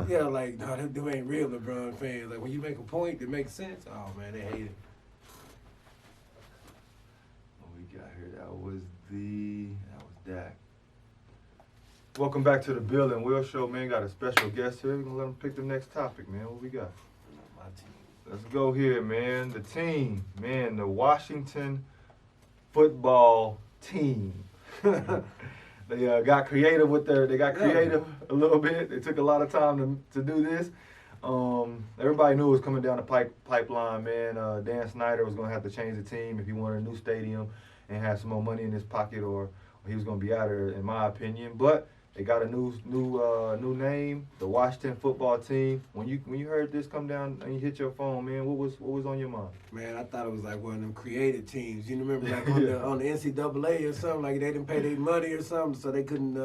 LeBron. Yeah, like, no, them ain't real LeBron fans. Like, when you make a point that makes sense, oh, man, they hate it. What we got here? That was Dak. Welcome back to the Bill and Will Show, man. Got a special guest here. We're going to let him pick the next topic, man. What we got? My team. Let's go here, man. The team, man, the Washington football team. They got creative with creative a little bit. It took a lot of time to do this. Everybody knew it was coming down the pipeline, man. Dan Snyder was going to have to change the team if he wanted a new stadium and had some more money in his pocket, or he was going to be out of there, in my opinion. But they got a new name, the Washington football team. When you heard this come down and you hit your phone, man, what was on your mind? Man, I thought it was like one of them creative teams. You remember, like on the NCAA or something, like they didn't pay their money or something, so they couldn't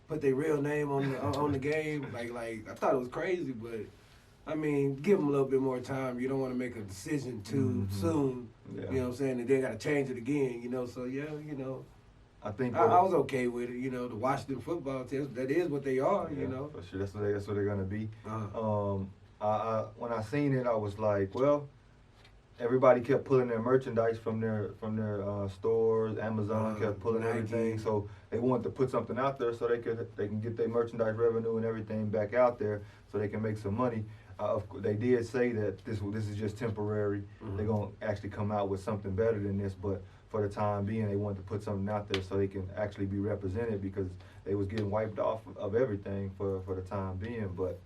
put their real name on the game. Like I thought it was crazy, but I mean, give them a little bit more time. You don't want to make a decision too soon. Yeah. You know what I'm saying? And they got to change it again. You know, so yeah, you know. I think I was okay with it, you know. The Washington football team, that is what they are, yeah, you know. For sure, that's what they're gonna be. Uh-huh. When I seen it, I was like, well, everybody kept pulling their merchandise from their stores. Amazon kept pulling Nike. everything, so they wanted to put something out there so they can get their merchandise revenue and everything back out there, so they can make some money. They did say that this is just temporary. Mm-hmm. They're gonna actually come out with something better than this, but for the time being, they wanted to put something out there so they can actually be represented, because they was getting wiped off of everything for the time being. But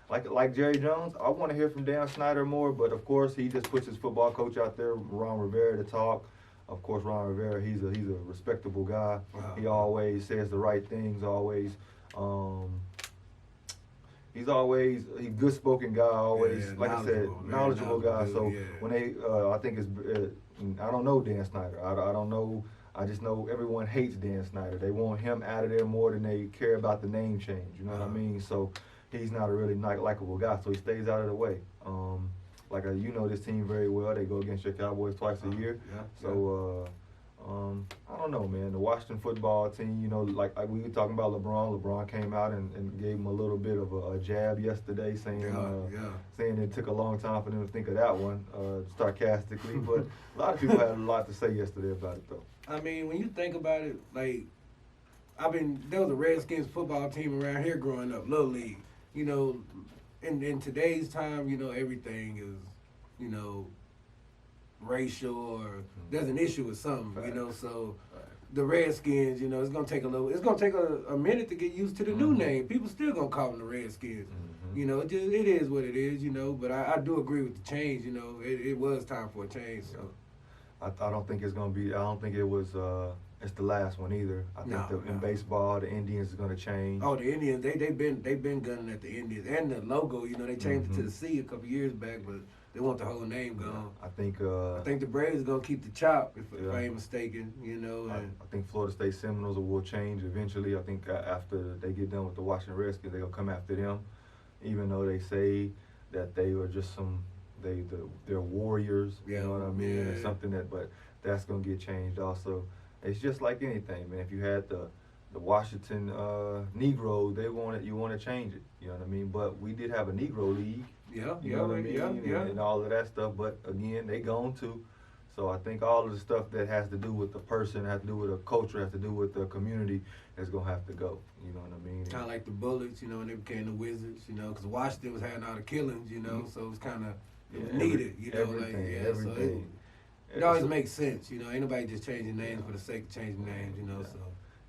like Jerry Jones, I want to hear from Dan Snyder more, but of course he just puts his football coach out there, Ron Rivera, to talk. Of course, Ron Rivera, he's a respectable guy. Wow. He always says the right things. He's a good-spoken guy. Always, like I said, knowledgeable guy. So when I think it's. I don't know Dan Snyder. I don't know. I just know everyone hates Dan Snyder. They want him out of there more than they care about the name change. You know what I mean? So he's not a really likable guy. So he stays out of the way. You know this team very well. They go against your Cowboys twice a year. So I don't know, man. The Washington football team, you know, like we were talking about LeBron. LeBron came out and gave him a little bit of a jab yesterday, saying it took a long time for them to think of that one, sarcastically. But a lot of people had a lot to say yesterday about it, though. I mean, when you think about it, like, there was a Redskins football team around here growing up, Little League. You know, in today's time, you know, everything is, you know, racial, or there's an issue with something, you know. So the Redskins, you know, it's gonna take a minute to get used to the new name. People still gonna call them the Redskins. You know, it is what it is, you know. But I do agree with the change. You know, it was time for a change. So I don't think it's gonna be. I don't think it was. It's the last one either. I think in baseball, the Indians is gonna change. Oh, the Indians, they've been gunning at the Indians, and the logo. You know, they changed it to the C a couple years back, but they want the whole name gone. I think the Braves are gonna keep the chop, if I ain't mistaken. You know, I think Florida State Seminoles will change eventually. I think after they get done with the Washington Redskins, they're gonna come after them, even though they say that they were just they're warriors. You know what I mean? It's something but that's gonna get changed also. It's just like anything, man. If you had the Washington Negroes, you want to change it. You know what I mean? But we did have a Negro League. You know what I mean? And all of that stuff. But again, they gone too. So I think all of the stuff that has to do with the person, has to do with the culture, has to do with the community, is gonna have to go. You know what I mean? Kind of like the Bullets, you know, when they became the Wizards, you know, because Washington was having all the killings, you know, so it was kind of needed, you know, everything. So it always makes sense, you know. Ain't nobody just changing names for the sake of changing names, you know. So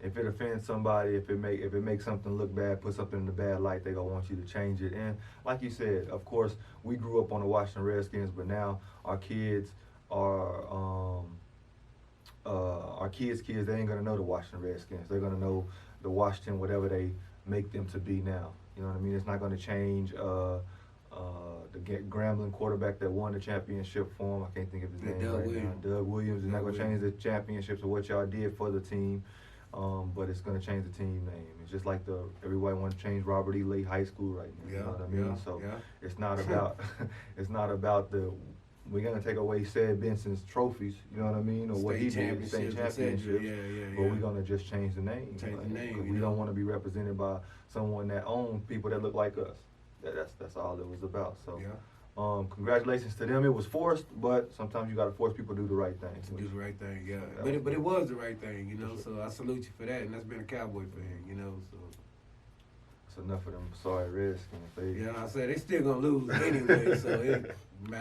if it offends somebody, if it makes something look bad, put something in the bad light, they gonna want you to change it. And like you said, of course, we grew up on the Washington Redskins, but now our kids are kids, they ain't gonna know the Washington Redskins. They're gonna know the Washington, whatever they make them to be now. You know what I mean? It's not gonna change. The Grambling quarterback that won the championship for him, I can't think of his name now. Doug Williams is not going to change the championships or what y'all did for the team, but it's going to change the team name. It's just like everybody wants to change Robert E. Lee High School right now. You know what I mean? It's not about we're going to take away Sid Benson's trophies, you know what I mean, or what he did, state championships, but we're going to just change the name. We don't want to be represented by someone that owns people that look like us. that's all it was about. So. Yeah. Congratulations to them. It was forced, but sometimes you got to force people to do the right thing. To do the right thing, yeah. But it was the right thing, you know. So I salute you for that, and that's been a Cowboy fan, you know. So that's enough of them sorry Redskins. I said they still gonna lose anyway. So it matter.